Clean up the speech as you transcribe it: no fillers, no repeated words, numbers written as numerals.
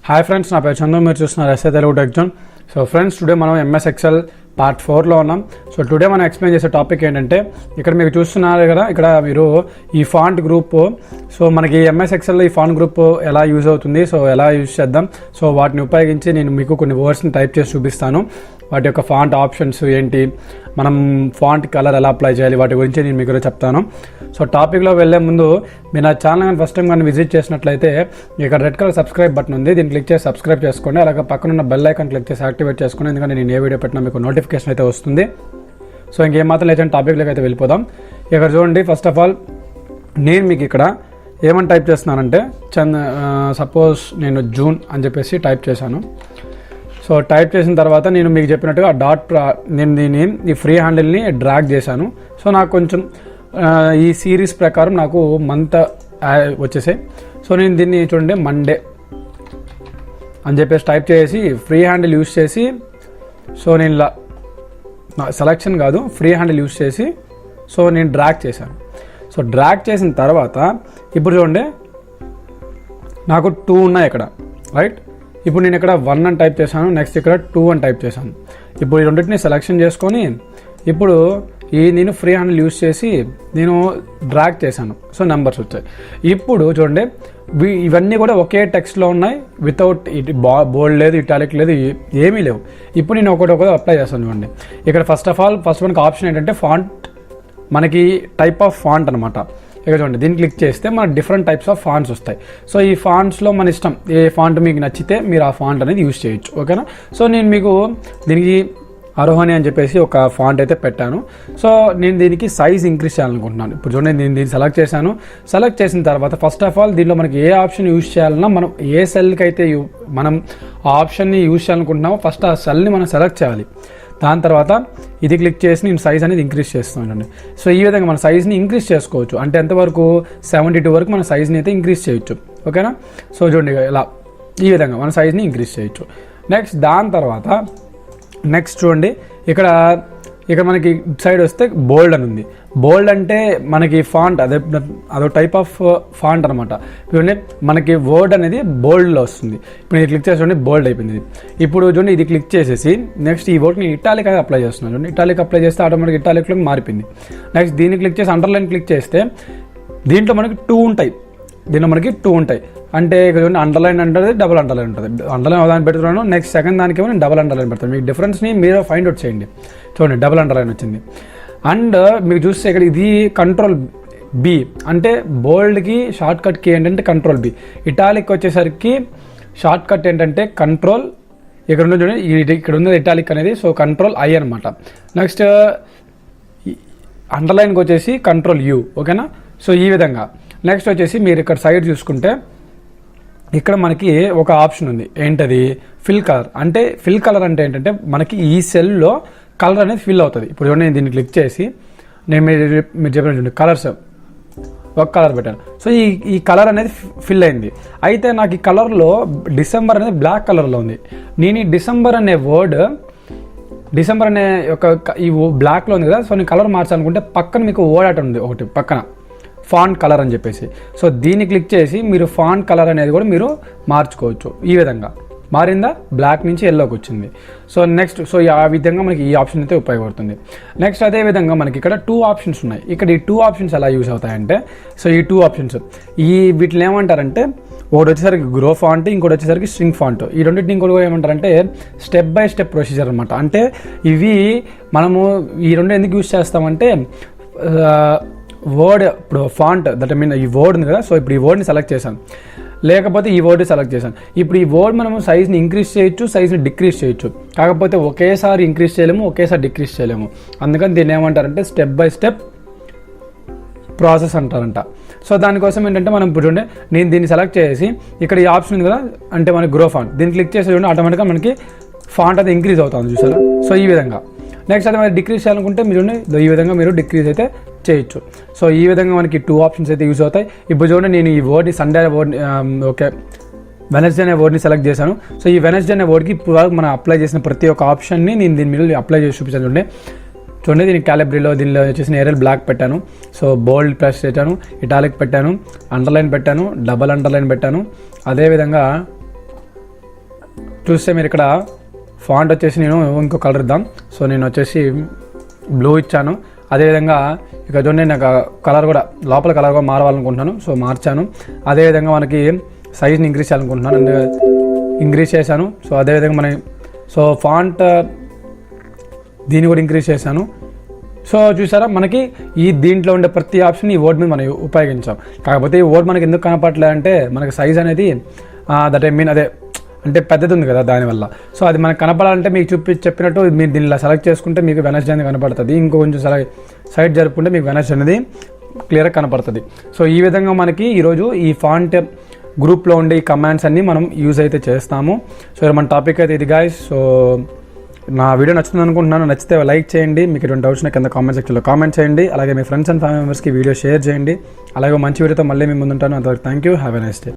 Hi friends, నా పేరు చందు. మీరు చూస్తున్నారు S A Telugu tech zone. So friends, today మనం ఎంఎస్ ఎక్సెల్ పార్ట్ 4లో ఉన్నాం. సో టుడే మనం ఎక్స్ప్లెయిన్ చేసే టాపిక్ ఏంటంటే, ఇక్కడ మీకు చూస్తున్నారు కదా, ఇక్కడ మీరు ఈ ఫాంట్ గ్రూప్. సో మనకి ఎంఎస్ ఎక్సెల్లో ఈ ఫాంట్ గ్రూప్ ఎలా యూజ్ అవుతుంది, సో ఎలా యూజ్ చేద్దాం, సో వాటిని ఉపయోగించి నేను మీకు కొన్ని వర్డ్స్ని టైప్ చేసి చూపిస్తాను. వాటి యొక్క ఫాంట్ ఆప్షన్స్ ఏంటి, మనం ఫాంట్ కలర్ ఎలా అప్లై చేయాలి, వాటి గురించి నేను మీకు చెప్తాను. సో టాపిక్లో వెళ్ళే ముందు మీరు నా ఛానల్ కానీ ఫస్ట్ టైం కానీ విజిట్ చేసినట్లయితే ఇక్కడ రెడ్ కలర్ సబ్స్క్రైబ్ బటన్ ఉంది, దీన్ని క్లిక్ చేసి సబ్స్క్రైబ్ చేసుకోండి. అలాగే పక్కన ఉన్న బెల్ ఐకాన్ క్లిక్ చేసి యాక్టివేట్ చేసుకోండి, ఎందుకంటే నేను ఏ వీడియో పెట్టినా మీకు నోటిఫికేషన్ అయితే వస్తుంది. సో ఇంకేం మాత్రం లేదంటే టాపిక్లోకి అయితే వెళ్ళిపోదాం. ఇక్కడ చూడండి, ఫస్ట్ ఆఫ్ ఆల్ నేను మీకు ఇక్కడ ఏమని టైప్ చేస్తున్నానంటే, సపోజ్ నేను జూన్ అని చెప్పేసి టైప్ చేశాను. సో టైప్ చేసిన తర్వాత నేను మీకు చెప్పినట్టుగా నేను దీన్ని ఈ ఫ్రీ హ్యాండిల్ని డ్రాగ్ చేశాను. సో నాకు కొంచెం ఈ సిరీస్ ప్రకారం నాకు మంత్ వచ్చేసాయి. సో నేను దీన్ని చూడండి మండే అని చెప్పేసి టైప్ చేసి ఫ్రీ హ్యాండిల్ యూజ్ చేసి, సో నేను ఇలా సెలక్షన్ కాదు ఫ్రీ హ్యాండిల్ యూజ్ చేసి సో నేను డ్రాగ్ చేశాను. సో డ్రాగ్ చేసిన తర్వాత ఇప్పుడు చూడండి నాకు 2 ఉన్నాయి ఇక్కడ, రైట్. ఇప్పుడు నేను ఇక్కడ 1 అని టైప్ చేశాను, నెక్స్ట్ ఇక్కడ 2 అని టైప్ చేశాను. ఇప్పుడు ఈ రెండింటిని సెలెక్షన్ చేసుకొని ఇప్పుడు నేను ఫ్రీ హ్యాండిల్ యూజ్ చేసి నేను డ్రాగ్ చేశాను. సో నెంబర్స్ వచ్చాయి. ఇప్పుడు చూడండి, ఇవన్నీ కూడా ఒకే టెక్స్ట్లో ఉన్నాయి, వితౌట్ బోల్డ్ లేదు, ఇటాలిక్ లేదు, ఏమీ లేవు. ఇప్పుడు నేను ఒకటి అప్లై చేస్తాను. చూడండి, ఇక్కడ ఫస్ట్ మనకి ఆప్షన్ ఏంటంటే ఫాంట్, మనకి టైప్ ఆఫ్ ఫాంట్ అనమాట. ఇక్కడ చూడండి, దీన్ని క్లిక్ చేస్తే మనకు డిఫరెంట్ టైప్స్ ఆఫ్ ఫాంట్స్ వస్తాయి. సో ఈ ఫాంట్స్లో మన ఇష్టం, ఏ ఫాంట్ మీకు నచ్చితే మీరు ఆ ఫాంట్ అనేది యూజ్ చేయొచ్చు, ఓకేనా. సో నేను మీకు దీనికి అరోహని అని చెప్పేసి ఒక ఫాంట్ అయితే పెట్టాను. సో నేను దీనికి సైజ్ ఇంక్రీజ్ చేయాలనుకుంటున్నాను. ఇప్పుడు చూడండి, నేను దీన్ని సెలెక్ట్ చేశాను. సెలెక్ట్ చేసిన తర్వాత ఫస్ట్ ఆఫ్ ఆల్ దీనిలో మనకి ఏ ఆప్షన్ యూజ్ చేయాలన్నా, మనం ఏ సెల్కి అయితే మనం ఆ ఆప్షన్ని యూజ్ చేయాలనుకుంటున్నామో ఫస్ట్ ఆ సెల్ని మనం సెలెక్ట్ చేయాలి. దాని తర్వాత ఇది క్లిక్ చేసి నేను సైజ్ అనేది ఇంక్రీజ్ చేస్తున్నానండి. సో ఈ విధంగా మన సైజ్ని ఇంక్రీజ్ చేసుకోవచ్చు. అంటే ఎంతవరకు 72 వరకు మన సైజ్ని అయితే ఇంక్రీజ్ చేయొచ్చు, ఓకేనా. సో చూడండి, ఇలా ఈ విధంగా మన సైజ్ని ఇంక్రీజ్ చేయొచ్చు. నెక్స్ట్ దాని తర్వాత నెక్స్ట్ చూడండి, ఇక్కడ మనకి సైడ్ వస్తే బోల్డ్ అని ఉంది. బోల్డ్ అంటే మనకి ఫాంట్, అదో టైప్ ఆఫ్ ఫాంట్ అనమాట. చూడండి, మనకి వర్డ్ అనేది బోల్డ్లో వస్తుంది. ఇప్పుడు ఇది క్లిక్ చేసి చూడండి, బోల్డ్ అయిపోయింది. ఇప్పుడు చూడండి, ఇది క్లిక్ చేసేసి నెక్స్ట్ ఈ వర్డ్ని ఇటాలిక్ అనేది అప్లై చేస్తున్నాను. చూడండి, ఇటాలిక్ అప్లై చేస్తే ఆటోమేటిక్ ఇటాలిక్లో మారిపోయింది. నెక్స్ట్ దీన్ని క్లిక్ చేసి అండర్లైన్ క్లిక్ చేస్తే దీంట్లో మనకి 2 ఉంటాయి. దీంట్లో మనకి 2 ఉంటాయి. అంటే ఇక్కడ చూడండి, అండర్లైన్ ఉంటుంది, డబుల్ అండర్లైన్ ఉంటుంది. అండర్లైన్ దాన్ని పెడుతున్నాను, నెక్స్ట్ సెకండ్ దానికేమో నేను డబుల్ అండర్లైన్ పెడతాను. మీకు డిఫరెన్స్ని మీరు ఫైండ్ అవుట్ చేయండి. చూడండి, డబుల్ అండర్లైన్ వచ్చింది. అండ్ మీకు చూస్తే ఇక్కడ ఇది కంట్రోల్ బి, అంటే బోల్డ్కి షార్ట్ కట్ కీ ఏంటంటే కంట్రోల్ బి. ఇటాలిక్ వచ్చేసరికి షార్ట్ కట్ ఏంటంటే కంట్రోల్, ఇక్కడ ఉన్న చూడండి, ఇక్కడ ఉన్నది ఇటాలిక్ అనేది, సో కంట్రోల్ ఐ అనమాట. నెక్స్ట్ అండర్లైన్కి వచ్చేసి కంట్రోల్ యూ, ఓకేనా. సో ఈ విధంగా నెక్స్ట్ వచ్చేసి మీరు ఇక్కడ సైడ్ చూసుకుంటే ఇక్కడ మనకి ఒక ఆప్షన్ ఉంది. ఏంటది? Fill colour. అంటే ఫిల్ కలర్ అంటే ఏంటంటే మనకి ఈ సెల్లో కలర్ అనేది ఫిల్ అవుతుంది. ఇప్పుడు నేను దీన్ని క్లిక్ చేసి నేను మీరు చెప్పిన కలర్స్ ఒక కలర్ పెట్టాను. సో ఈ కలర్ అనేది ఫిల్ అయింది. అయితే నాకు ఈ కలర్లో డిసెంబర్ అనేది బ్లాక్ కలర్లో ఉంది. నేను ఈ డిసెంబర్ అనే ఈ బ్లాక్లో ఉంది కదా. సో నేను కలర్ మార్చాలనుకుంటే పక్కన మీకు వర్డ్ ఉంది ఒకటి పక్కన, ఫాంట్ కలర్ అని చెప్పేసి. సో దీన్ని క్లిక్ చేసి మీరు ఫాంట్ కలర్ అనేది కూడా మీరు మార్చుకోవచ్చు. ఈ విధంగా మారిందా, బ్లాక్ నుంచి ఎల్లోకి వచ్చింది. సో నెక్స్ట్ ఆ విధంగా మనకి ఈ ఆప్షన్ అయితే ఉపయోగపడుతుంది. నెక్స్ట్ అదే విధంగా మనకి ఇక్కడ 2 ఆప్షన్స్ ఉన్నాయి. ఇక్కడ ఈ 2 ఆప్షన్స్ ఎలా యూజ్ అవుతాయంటే, సో ఈ 2 ఆప్షన్స్ వీటిని ఏమంటారంటే, ఒకటి వచ్చేసరికి గ్రో ఫాంట్, ఇంకోటి వచ్చేసరికి స్ట్రింగ్ ఫాంట్. ఈ రెండింటిని ఇంకోటి ఏమంటారంటే స్టెప్ బై స్టెప్ ప్రొసీజర్ అనమాట. అంటే ఇవి మనము ఈ రెండు ఎందుకు యూజ్ చేస్తామంటే, వర్డ్ ఇప్పుడు ఫాంట్ ఈ వర్డ్ ఉంది కదా. సో ఇప్పుడు ఈ వర్డ్ని సెలెక్ట్ చేశాను, లేకపోతే ఈ వర్డ్ సెలెక్ట్ చేశాను. ఇప్పుడు ఈ వర్డ్ మనము సైజ్ని ఇంక్రీజ్ చేయొచ్చు, సైజ్ని డిక్రీజ్ చేయొచ్చు. కాకపోతే ఒకేసారి ఇంక్రీజ్ చేయలేము, ఒకేసారి డిక్రీజ్ చేయలేము. అందుకని దీన్ని ఏమంటారంటే స్టెప్ బై స్టెప్ ప్రాసెస్ అంటారంట. సో దానికోసం ఏంటంటే మనం ఇప్పుడు చూడండి, నేను దీన్ని సెలెక్ట్ చేసి ఇక్కడ ఈ ఆప్షన్ ఉంది కదా, అంటే మనకి గ్రో ఫాంట్, దీన్ని క్లిక్ చేసి చూడండి, ఆటోమేటిక్గా మనకి ఫాంట్ అయితే ఇంక్రీజ్ అవుతుంది, చూసారా. సో ఈ విధంగా నెక్స్ట్ అదే డిక్రీజ్ చేయాలనుకుంటే మీరు చూడండి, ఈ విధంగా మీరు డిక్రీజ్ అయితే చేయొచ్చు. సో ఈ విధంగా మనకి 2 ఆప్షన్స్ అయితే యూజ్ అవుతాయి. ఇప్పుడు చూడండి, నేను ఈ word Sunday word, okay, Wednesday అనే వర్డ్ని సెలెక్ట్ చేశాను. సో ఈ వెనస్డే అనే వర్డ్కి ఇప్పుడు మనం అప్లై చేసిన ప్రతి ఒక్క ఆప్షన్ని నేను దీని మీద అప్లై చేసి చూపించాను. చూడండి, దీనికి క్యాలిబ్రీలో దీనిలో వచ్చేసి ఏరియల్ బ్లాక్ పెట్టాను. సో బోల్డ్ ప్రెస్ పెట్టాను, ఇటాలిక్ పెట్టాను, అండర్లైన్ పెట్టాను, డబల్ అండర్లైన్ పెట్టాను. అదేవిధంగా చూస్తే మీరు ఇక్కడ ఫాంట్ వచ్చేసి నేను ఇంకో కలర్ ఇద్దాం. సో నేను వచ్చేసి బ్లూ ఇచ్చాను. అదేవిధంగా ఇక చూడండి నాకు కలర్ కూడా లోపల కలర్ కూడా మారవాలనుకుంటున్నాను. సో మార్చాను. అదేవిధంగా మనకి సైజ్ని ఇంక్రీజ్ చేయాలనుకుంటున్నాను, ఇంక్రీజ్ చేశాను. సో అదేవిధంగా సో ఫాంట్ దీన్ని కూడా ఇంక్రీజ్ చేశాను. సో చూసారా, మనకి దీంట్లో ఉండే ప్రతి ఆప్షన్ ఈ వర్డ్ మీద మనం ఉపయోగించాం. కాకపోతే ఈ వర్డ్ మనకి ఎందుకు కనపడలేదు అంటే మనకి సైజ్ అనేది దట్ ఐ మీన్ అదే అంటే పెద్దది ఉంది కదా దానివల్ల. సో అది మనకు కనపడాలంటే మీకు చెప్పినట్టు మీరు దీనిలో సెలెక్ట్ చేసుకుంటే మీకు వెనస్డే అనేది కనపడుతుంది. ఇంకో కొంచెం సైడ్ జరుపుకుంటే మీకు వెనస్డే అనేది క్లియర్గా కనపడుతుంది. సో ఈ విధంగా మనకి ఈరోజు ఈ ఫాంట్ గ్రూప్లో ఉండే ఈ కమాండ్స్ అన్నీ మనం యూజ్ అయితే చేస్తాము. సో మన టాపిక్ అయితే ఇది గాయ్స్. సో నా వీడియో నచ్చుతుంది అనుకుంటున్నాను. నచ్చితే లైక్ చేయండి. మీకు ఎటువంటి డౌట్స్ కింద కామెంట్ సెక్షన్లో కామెంట్ చేయండి. అలాగే మీ ఫ్రెండ్స్ అండ్ ఫ్యామిలీ మెంబర్స్కి వీడియో షేర్ చేయండి. అలాగే మంచి వీడియోతో మళ్ళీ మీ ముందుంటాను. అంతవరకు thank you. Have a nice day.